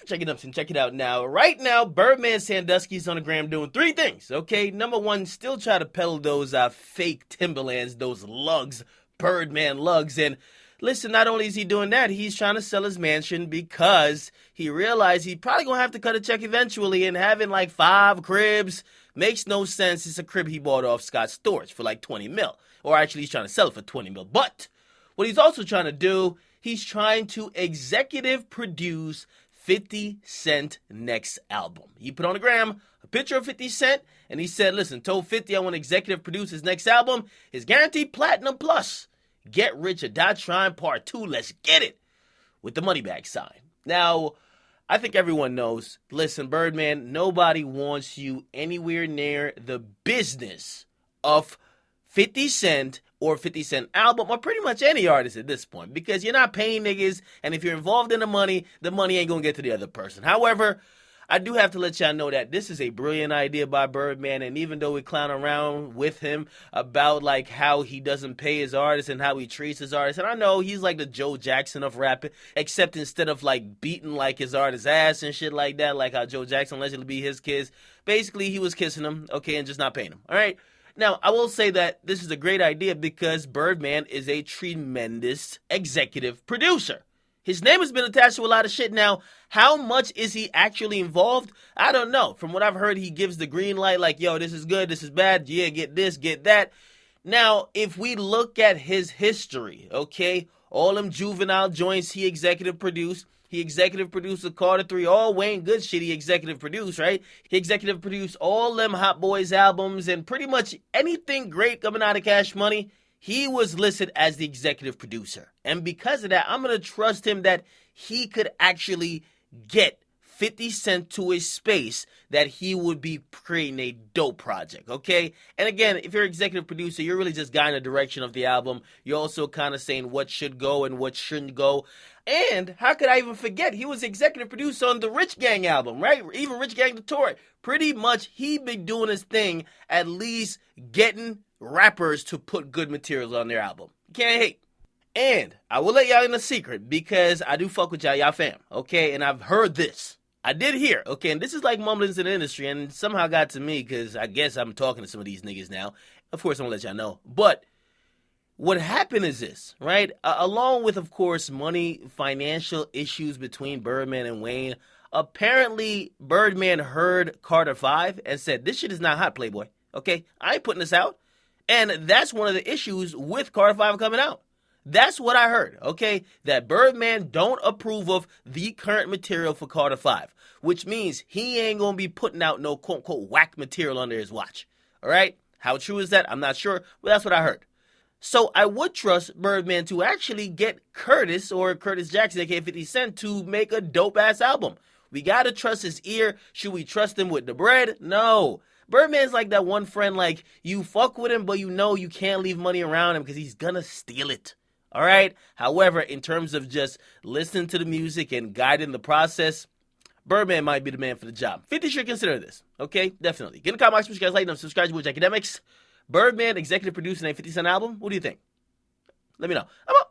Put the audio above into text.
Check it up and check it out now. Right now, Birdman Sandusky's on the gram doing three things, okay? Number one, still try to peddle those fake Timberlands, those lugs, Birdman lugs. And listen, not only is he doing that, he's trying to sell his mansion because he realized he's probably going to have to cut a check eventually, and having like 5 cribs makes no sense. It's a crib he bought off Scott Storch for like 20 mil. Or actually, he's trying to sell it for 20 mil. But what he's also trying to do, he's trying to executive produce 50 Cent next album. He put on the gram a picture of 50 Cent, and he said, listen, told 50 I want to executive produce his next album. It's guaranteed platinum plus. Get Rich or Die Trying Part 2. Let's get it. With the money bag sign. Now, I think everyone knows, listen, Birdman, nobody wants you anywhere near the business of 50 Cent or 50 Cent album, or pretty much any artist at this point, because you're not paying niggas, and if you're involved in the money ain't gonna get to the other person. However, I do have to let y'all know that this is a brilliant idea by Birdman, and even though we clown around with him about like how he doesn't pay his artists and how he treats his artists, and I know he's like the Joe Jackson of rapping, except instead of like beating like his artist's ass and shit like that, like how Joe Jackson allegedly beat his kids, basically he was kissing them, okay, and just not paying them, all right? Now, I will say that this is a great idea because Birdman is a tremendous executive producer. His name has been attached to a lot of shit. Now, how much is he actually involved? I don't know. From what I've heard, he gives the green light like, yo, this is good, this is bad, yeah, get this, get that. Now, if we look at his history, okay, all them juvenile joints he executive produced. He executive produced the Carter 3, all Wayne Good shit he executive produced, right? He executive produced all them Hot Boys albums, and pretty much anything great coming out of Cash Money, he was listed as the executive producer. And because of that, I'm going to trust him that he could actually get 50 Cent to a space that he would be creating a dope project, okay? And again, if you're an executive producer, you're really just guiding the direction of the album. You're also kind of saying what should go and what shouldn't go. And how could I even forget? He was executive producer on the Rich Gang album, right? Even Rich Gang the Tour. Pretty much, he been doing his thing, at least getting rappers to put good materials on their album. Can't hate. And I will let y'all in a secret because I do fuck with y'all fam, okay? And I've heard this. I did hear, okay, and this is like mumblings in the industry, and somehow got to me because I guess I'm talking to some of these niggas now. Of course, I'm going to let y'all know. But what happened is this, right? Along with, of course, money, financial issues between Birdman and Wayne, apparently Birdman heard Carter 5 and said, this shit is not hot, Playboy, okay? I ain't putting this out. And that's one of the issues with Carter 5 coming out. That's what I heard, okay? That Birdman don't approve of the current material for Carter 5, which means he ain't gonna be putting out no quote-unquote whack material under his watch, all right? How true is that? I'm not sure, but that's what I heard. So I would trust Birdman to actually get Curtis or Curtis Jackson, aka 50 Cent, to make a dope-ass album. We gotta trust his ear. Should we trust him with the bread? No. Birdman's like that one friend, like, you fuck with him, but you know you can't leave money around him because he's gonna steal it. All right? However, in terms of just listening to the music and guiding the process, Birdman might be the man for the job. 50 should consider this. Okay? Definitely. Get in the comment box, you guys like them, subscribe to Akademiks. Birdman, executive producing a 50 Cent album. What do you think? Let me know. I'm out.